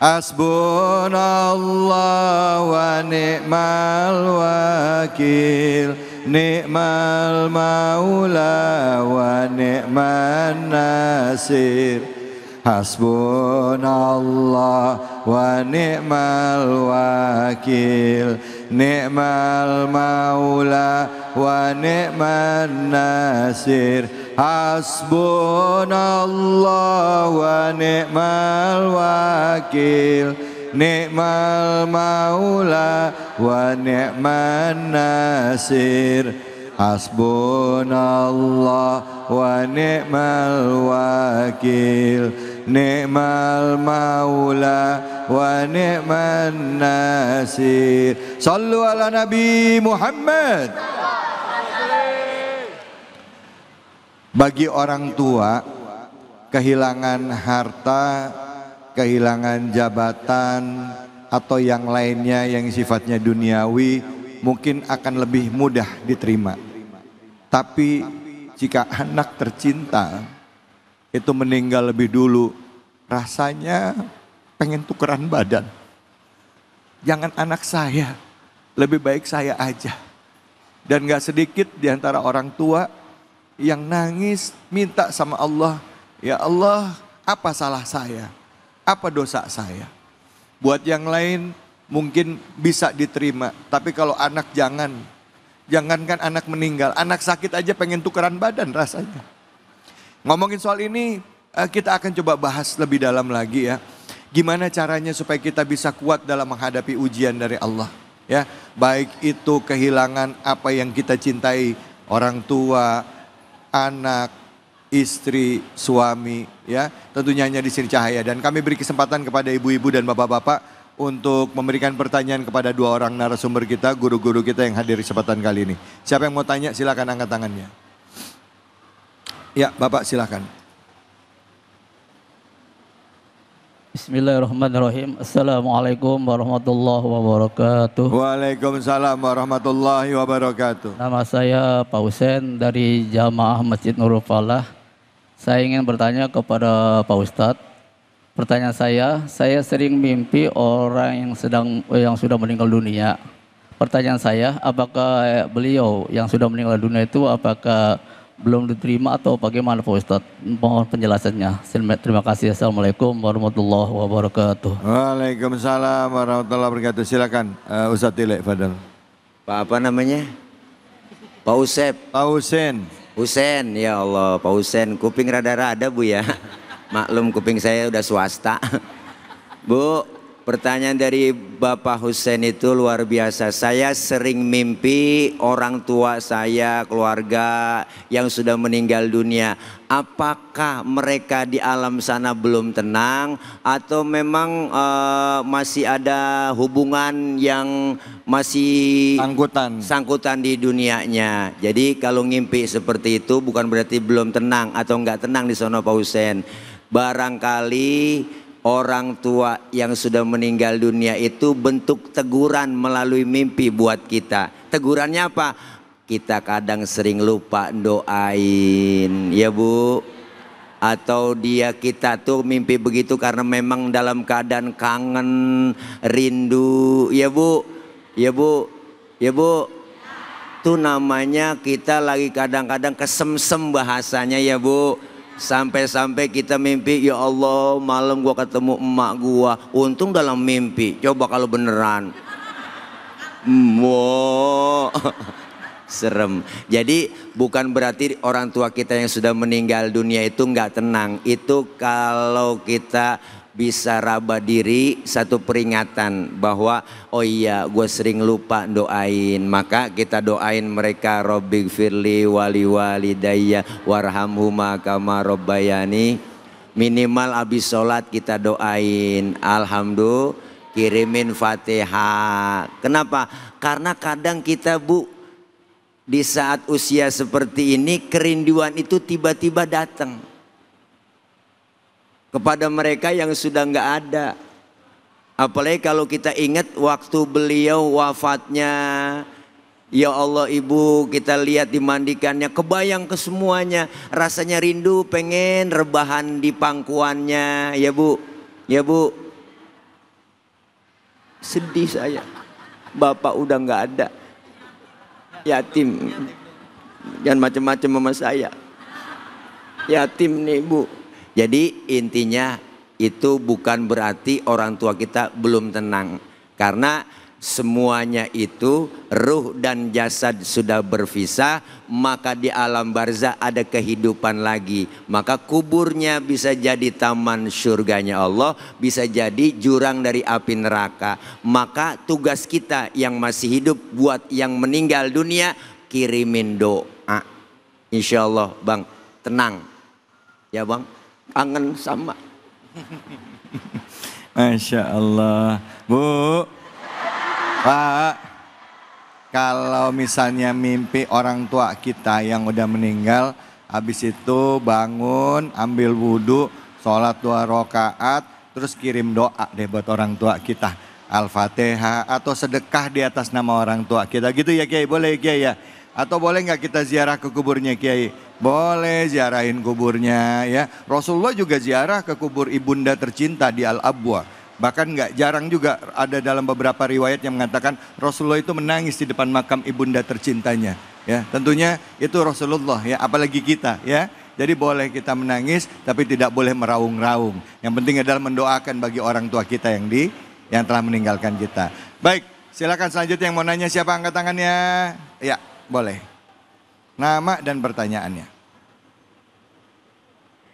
Hasbunallah wa ni'mal wakil, ni'mal maula wa ni'man nasir. Hasbunallah wa ni'mal wakil, ni'mal maula wa ni'man nasir. Hasbunallah wa ni'mal wakil, ni'mal maula wa ni'man nasir. Hasbunallah wa ni'mal wakil, ni'mal maula wa ni'man nasir. Sallu ala Nabi Muhammad. Bagi orang tua, kehilangan harta, kehilangan jabatan, atau yang lainnya yang sifatnya duniawi mungkin akan lebih mudah diterima. Tapi jika anak tercinta itu meninggal lebih dulu, rasanya pengen tukeran badan. Jangan anak saya, lebih baik saya aja. Dan gak sedikit di antara orang tua yang nangis minta sama Allah, ya Allah, apa salah saya? Apa dosa saya? Buat yang lain mungkin bisa diterima, tapi kalau anak jangankan anak meninggal, anak sakit aja pengen tukeran badan rasanya. Ngomongin soal ini, kita akan coba bahas lebih dalam lagi ya. Gimana caranya supaya kita bisa kuat dalam menghadapi ujian dari Allah. Ya, baik itu kehilangan apa yang kita cintai, orang tua, anak, istri, suami, ya. Tentunya hanya di sini cahaya. Dan kami beri kesempatan kepada ibu-ibu dan bapak-bapak untuk memberikan pertanyaan kepada dua orang narasumber kita, guru-guru kita yang hadir di kesempatan kali ini. Siapa yang mau tanya silakan angkat tangannya. Ya, Bapak silakan. Bismillahirrahmanirrahim. Assalamualaikum warahmatullahi wabarakatuh. Waalaikumsalam warahmatullahi wabarakatuh. Nama saya Pak Husen dari Jamaah Masjid Nurul Falah. Saya ingin bertanya kepada Pak Ustadz. Pertanyaan saya sering mimpi orang yang sudah meninggal dunia. Pertanyaan saya, apakah beliau yang sudah meninggal dunia itu apakah belum diterima atau bagaimana Pak Ustadz? Mohon penjelasannya. Terima kasih. Assalamualaikum warahmatullahi wabarakatuh. Waalaikumsalam warahmatullahi wabarakatuh. Silakan Ustadz Tilek Fadal. Pak apa namanya? Pak Usep. Pak Husen. Husen, ya Allah, Pak Husen. Kuping rada-rada Bu ya. Maklum kuping saya udah swasta. Bu, pertanyaan dari Bapak Husen itu luar biasa. Saya sering mimpi orang tua saya, keluarga yang sudah meninggal dunia. Apakah mereka di alam sana belum tenang atau memang masih ada hubungan yang masih sangkutan di dunianya? Jadi kalau ngimpi seperti itu bukan berarti belum tenang atau enggak tenang di sono Pak Husen. Barangkali orang tua yang sudah meninggal dunia itu bentuk teguran melalui mimpi buat kita. Tegurannya apa? Kita kadang sering lupa doain, ya Bu. Atau kita tuh mimpi begitu karena memang dalam keadaan kangen, rindu, ya Bu. Ya Bu, ya Bu. Itu namanya kita lagi kadang-kadang kesemsem bahasanya ya Bu. Sampai-sampai kita mimpi, ya Allah malam gua ketemu emak gua, untung dalam mimpi, coba kalau beneran. Wow. Serem. Jadi bukan berarti orang tua kita yang sudah meninggal dunia itu nggak tenang. Itu kalau kita bisa raba diri, satu peringatan bahwa oh iya gue sering lupa doain, maka kita doain mereka, Robbighfirli wali walidayya warhamhuma kama robbayani. Minimal abis sholat kita doain alhamdulillah, kirimin Fatihah. Kenapa? Karena kadang kita Bu di saat usia seperti ini kerinduan itu tiba-tiba datang kepada mereka yang sudah nggak ada. Apalagi kalau kita ingat waktu beliau wafatnya, ya Allah Ibu, kita lihat dimandikannya, kebayang ke semuanya, rasanya rindu pengen rebahan di pangkuannya, ya Bu, ya Bu. sedih saya. Bapak udah nggak ada. Yatim. Jangan macam-macam sama saya. Yatim nih Bu. Jadi intinya itu bukan berarti orang tua kita belum tenang. Karena semuanya itu ruh dan jasad sudah berpisah, maka di alam barzah ada kehidupan lagi. Maka kuburnya bisa jadi taman surganya Allah, bisa jadi jurang dari api neraka. Maka tugas kita yang masih hidup buat yang meninggal dunia, kirimin doa. Insya Allah Bang, tenang. Ya Bang, kangen sama. Masya Allah. Bu, Pak, kalau misalnya mimpi orang tua kita yang udah meninggal, habis itu bangun, ambil wudhu, sholat 2 rakaat, terus kirim doa deh buat orang tua kita. Al-Fatihah atau sedekah di atas nama orang tua kita. Gitu ya Kiai, boleh Kiai ya? Atau boleh nggak kita ziarah ke kuburnya Kiai? Boleh, ziarahin kuburnya ya. Rasulullah juga ziarah ke kubur ibunda tercinta di Al-Abwa. Bahkan nggak jarang juga ada dalam beberapa riwayat yang mengatakan Rasulullah itu menangis di depan makam ibunda tercintanya. Ya, tentunya itu Rasulullah ya, apalagi kita ya. Jadi boleh kita menangis tapi tidak boleh meraung-raung. Yang penting adalah mendoakan bagi orang tua kita yang telah meninggalkan kita. Baik, silakan selanjutnya yang mau nanya siapa, angkat tangannya. Ya, boleh. Nama dan pertanyaannya.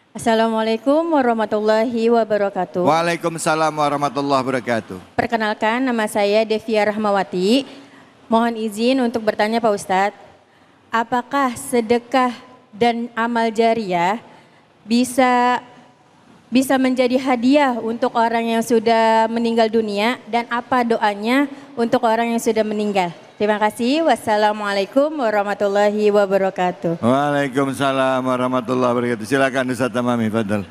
Assalamualaikum warahmatullahi wabarakatuh. Waalaikumsalam warahmatullahi wabarakatuh. Perkenalkan, nama saya Devia Rahmawati. Mohon izin untuk bertanya Pak Ustadz, apakah sedekah dan amal jariah bisa menjadi hadiah untuk orang yang sudah meninggal dunia, dan apa doanya untuk orang yang sudah meninggal? Terima kasih. Wassalamualaikum warahmatullahi wabarakatuh. Waalaikumsalam warahmatullahi wabarakatuh. Silakan Ustaz Tamami, fadal.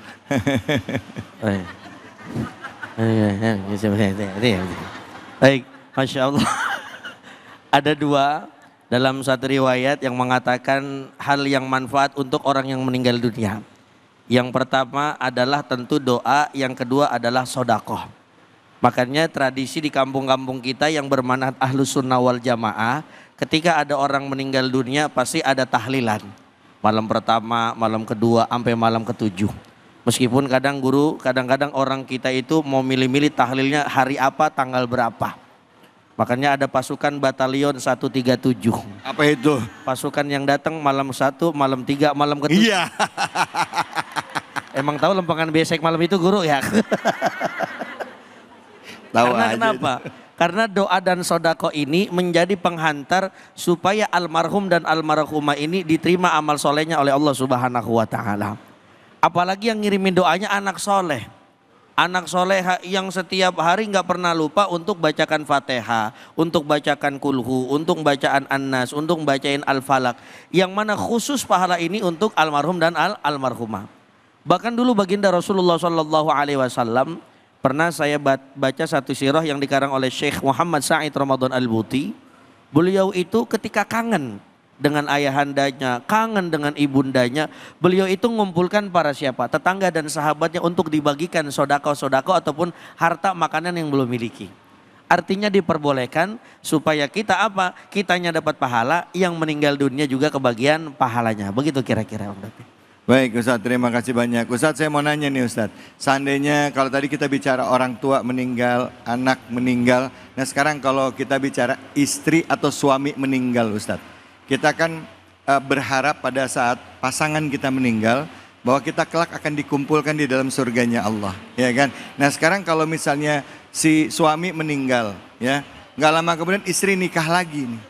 Baik, Masya Allah. Ada 2 dalam satu riwayat yang mengatakan hal yang manfaat untuk orang yang meninggal dunia. Yang pertama adalah tentu doa, yang kedua adalah sodakoh. Makanya tradisi di kampung-kampung kita yang bermanhaj Ahlus Sunnah wal Jamaah, ketika ada orang meninggal dunia pasti ada tahlilan. Malam pertama, malam kedua, sampai malam ke-7. Meskipun kadang-kadang orang kita itu mau milih-milih tahlilnya hari apa, tanggal berapa. Makanya ada pasukan batalion 137. Apa itu? Pasukan yang datang malam 1, malam 3, malam ke-7. Iya. Emang tahu lempengan besek malam itu guru ya? Tahu Karena aja. kenapa? Karena doa dan sodako ini menjadi penghantar supaya almarhum dan almarhumah ini diterima amal solehnya oleh Allah Subhanahu wa Ta'ala. Apalagi yang ngirimin doanya anak soleh. Anak soleh yang setiap hari nggak pernah lupa untuk bacakan Fatihah, untuk bacakan kulhu, untuk bacaan An-Nas, untuk bacain Al-Falak. Yang mana khusus pahala ini untuk almarhum dan almarhumah. Bahkan dulu baginda Rasulullah SAW, pernah saya baca satu sirah yang dikarang oleh Syekh Muhammad Said Ramadan Al-Buti. Beliau itu ketika kangen dengan ayahandanya, kangen dengan ibundanya, beliau itu mengumpulkan para siapa? Tetangga dan sahabatnya untuk dibagikan sodako-sodako ataupun harta makanan yang belum miliki. Artinya diperbolehkan supaya kita apa? Kitanya dapat pahala, yang meninggal dunia juga kebagian pahalanya. Begitu kira-kira Om Dapi. Baik Ustadz, terima kasih banyak. Ustadz, saya mau nanya nih Ustadz, seandainya kalau tadi kita bicara orang tua meninggal, anak meninggal, nah sekarang kalau kita bicara istri atau suami meninggal Ustadz, kita kan berharap pada saat pasangan kita meninggal bahwa kita kelak akan dikumpulkan di dalam surganya Allah, ya kan? Nah sekarang kalau misalnya si suami meninggal, ya nggak lama kemudian istri nikah lagi nih,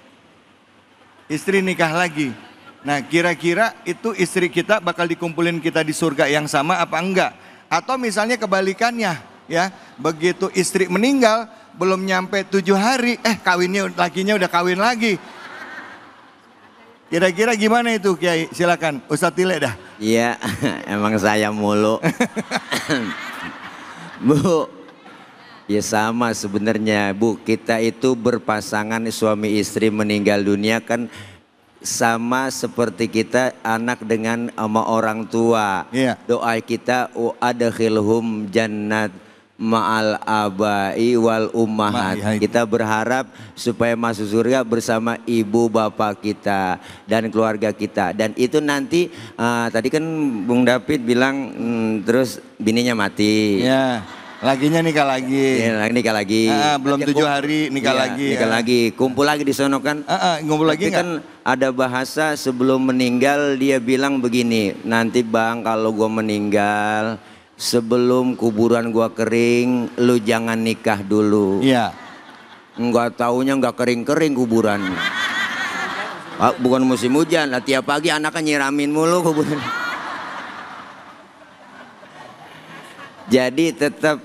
istri nikah lagi. Nah kira-kira itu istri kita bakal dikumpulin kita di surga yang sama apa enggak? Atau misalnya kebalikannya, ya begitu istri meninggal belum nyampe 7 hari, kawinnya lakinya udah kawin lagi. Kira-kira gimana itu Kiai? Silakan Ustadz Tile dah. Iya, emang saya mulu. Bu, ya sama sebenarnya Bu, kita itu berpasangan suami istri meninggal dunia kan sama seperti kita anak dengan sama orang tua. Iya. Doa kita adkhilhum jannat ma'al abai wal ummahat. Kita berharap supaya masuk surga bersama ibu bapak kita dan keluarga kita. Dan itu nanti tadi kan Bung David bilang terus bininya mati. Ya, laginya nikah lagi. Ya, nikah lagi. Belum 7 hari nikah lagi. Nikah lagi, kumpul lagi di sono kan. Ngumpul lagi kan ada bahasa sebelum meninggal dia bilang begini, nanti Bang kalau gua meninggal sebelum kuburan gua kering, lu jangan nikah dulu. Iya. Enggak taunya enggak kering-kering kuburan. Bukan musim hujan, lah tiap pagi anaknya nyiramin mulu kuburan. Jadi tetap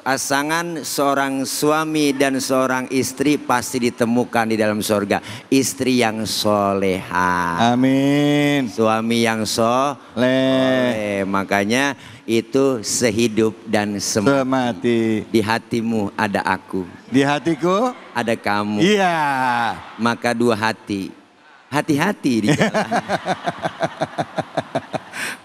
pasangan seorang suami dan seorang istri pasti ditemukan di dalam surga. Istri yang soleha. Amin. Suami yang soleh. Makanya itu sehidup dan semati. Di hatimu ada aku. Di hatiku ada kamu. Iya. Maka 2 hati. Hati-hati di jalan.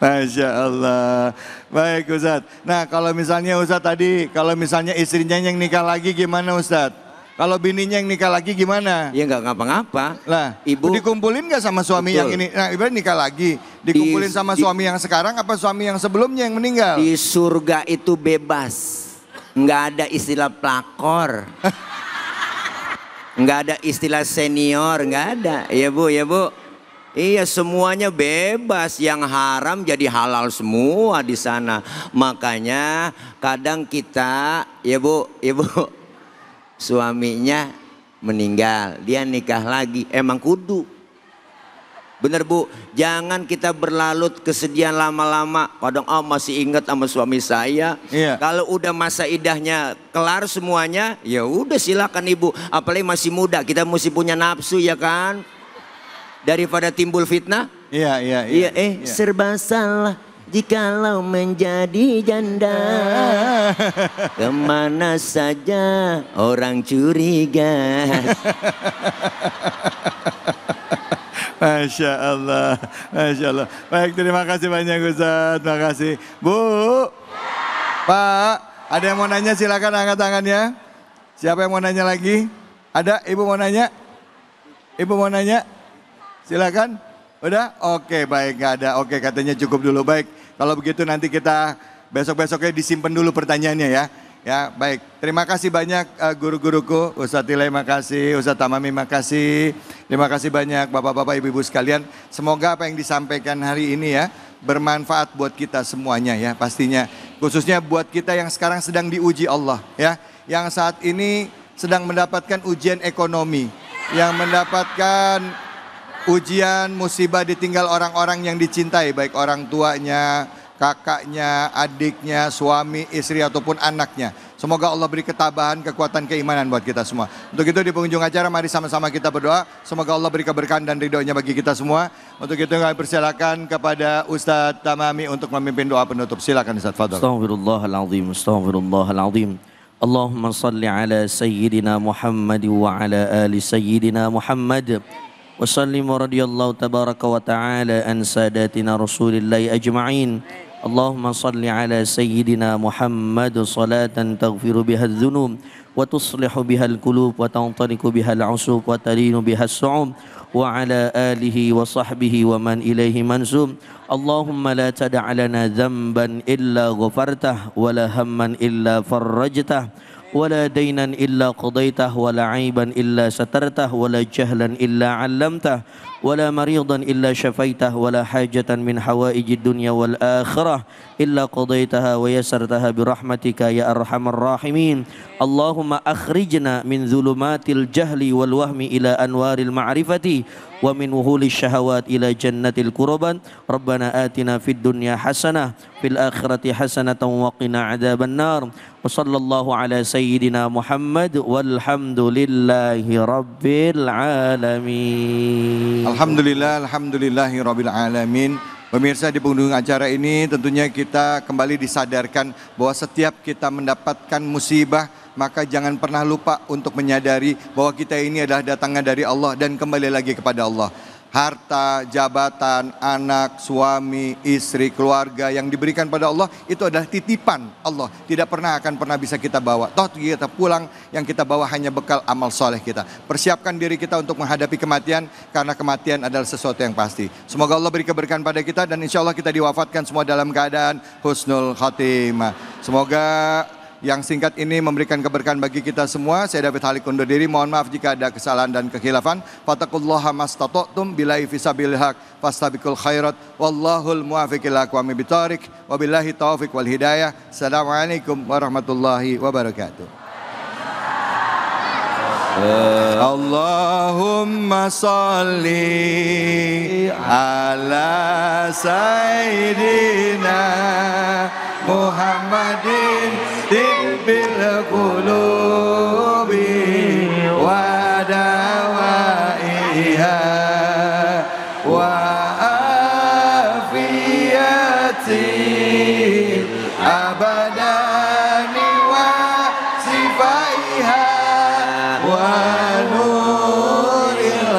Masya Allah. Baik Ustadz. Nah kalau misalnya Ustadz tadi, kalau misalnya istrinya yang nikah lagi gimana Ustadz? Kalau bininya yang nikah lagi gimana? Ya nggak ngapa-ngapa. Lah, ibu dikumpulin nggak sama suami yang ini? Nah ibarat nikah lagi, dikumpulin sama suami yang sekarang apa suami yang sebelumnya yang meninggal? Di surga itu bebas. Nggak ada istilah pelakor. Nggak ada istilah senior, nggak ada. Iya Bu, ya Bu. Iya semuanya bebas, yang haram jadi halal semua di sana. Makanya kadang kita, ya Bu, suaminya meninggal, dia nikah lagi, emang kudu. Bener Bu, jangan kita berlarut kesedihan lama-lama. Kadang masih ingat sama suami saya. Iya. Kalau udah masa idahnya kelar semuanya, ya udah silakan Ibu. Apalagi masih muda, kita mesti punya nafsu ya kan. Daripada timbul fitnah. Iya. Serba salah jikalau menjadi janda. Kemana saja orang curiga. Masya Allah, Masya Allah. Baik, terima kasih banyak Ustadz, terima kasih. Bu, Pak, ada yang mau nanya silakan angkat tangannya. Siapa yang mau nanya lagi? Ada, Ibu mau nanya? Ibu mau nanya? Silakan. Udah? Oke, baik, nggak ada. Oke, katanya cukup dulu. Baik, kalau begitu nanti kita besok-besoknya disimpan dulu pertanyaannya ya. Ya, baik. Terima kasih banyak guru-guruku. Ustadz Tilai makasih, Ustadz Tamami makasih. Terima kasih banyak Bapak-bapak, Ibu-ibu sekalian. Semoga apa yang disampaikan hari ini ya bermanfaat buat kita semuanya ya pastinya. Khususnya buat kita yang sekarang sedang diuji Allah ya. Yang saat ini sedang mendapatkan ujian ekonomi. Yang mendapatkan ujian musibah ditinggal orang-orang yang dicintai. Baik orang tuanya, kakaknya, adiknya, suami, istri ataupun anaknya. Semoga Allah beri ketabahan, kekuatan, keimanan buat kita semua. Untuk itu di penghujung acara mari sama-sama kita berdoa. Semoga Allah beri keberkahan dan ridhonya bagi kita semua. Untuk itu kami persilakan kepada Ustadz Tamami untuk memimpin doa penutup. Silakan Ustadz, fadhol. Astaghfirullahaladzim, astaghfirullahaladzim. Allahumma salli ala Sayyidina Muhammad wa ala ali Sayyidina Muhammad. وسلم رضي الله تبارك وتعالى عن ساداتنا رسول الله أجمعين اللهم صل على سيدنا محمد صلاة تغفر بها الذنوب وتصلح بها القلوب وتنطلق بها العصوب وتلين بها الصعوب وعلى آله وصحبه ومن إليه منسوب اللهم لا تدع لنا ذنبا إلا غفرته ولا هما إلا فرجته ولا دينا إلا قضيته ولا عيبا إلا سترته ولا جهلا إلا علمته ولا مريضا إلا شفيته ولا حاجة من حوائج الدنيا والآخرة إلا قضيتها ويسرتها برحمتك يا أرحم الراحمين اللهم أخرجنا من ظلمات الجهل والوهم إلى أنوار المعرفة ومن وهول الشهوات إلى جنة القربات ربنا آتنا في الدنيا حسنة في الآخرة حسنة وقنا عذاب النار وصلى الله على سيدنا محمد والحمد لله رب العالمين. Alhamdulillahi rabbil alamin. Pemirsa, di penghujung acara ini tentunya kita kembali disadarkan bahwa setiap kita mendapatkan musibah maka jangan pernah lupa untuk menyadari bahwa kita ini adalah datangnya dari Allah dan kembali lagi kepada Allah. harta, jabatan, anak, suami, istri, keluarga yang diberikan pada Allah itu adalah titipan Allah. Tidak pernah bisa kita bawa. Toh kita pulang yang kita bawa hanya bekal amal soleh kita. Persiapkan diri kita untuk menghadapi kematian karena kematian adalah sesuatu yang pasti. Semoga Allah beri keberkahan pada kita dan insya Allah kita diwafatkan semua dalam keadaan husnul khotimah. Semoga yang singkat ini memberikan keberkahan bagi kita semua. Saya David Halik undur diri. Mohon maaf jika ada kesalahan dan kekhilafan. Fattaqullaha mastata'tum billahi fisabilil haq fastabiqul khairat wallahul muwaffiq ila aqwamit thoriq wabillahi taufiq wal hidayah. Assalamualaikum warahmatullahi wabarakatuh. Allahumma salli ala sayyidina Muhammadin tibbil qulubi wa dawaiha wa afiyati abadani wa sifaiha wa nuril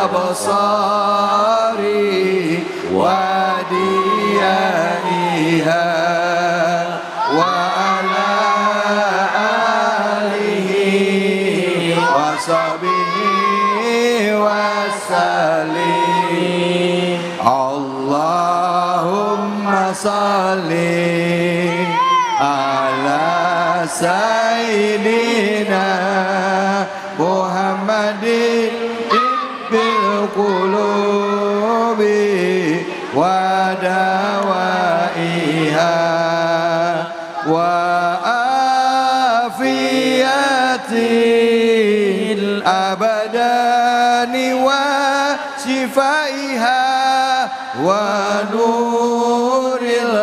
absari wa diyaiha Allahumma salli ala sayyidina Muhammadin tibbil qulubi wa dawaiha wa afiyatil abadani wa shifaiha wa nuril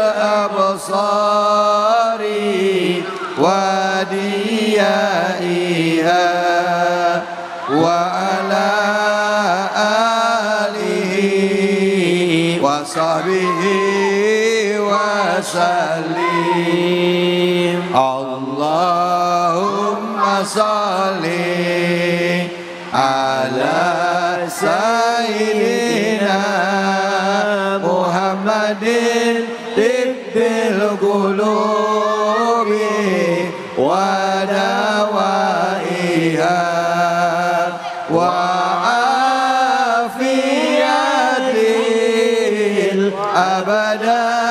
absari wa diyaiha wa ala alihi wa sahbihi wa sallim. Allahumma salli ala sayyidina Muhammadin tibbil qulubi wa dawaiha wa afiyatil abada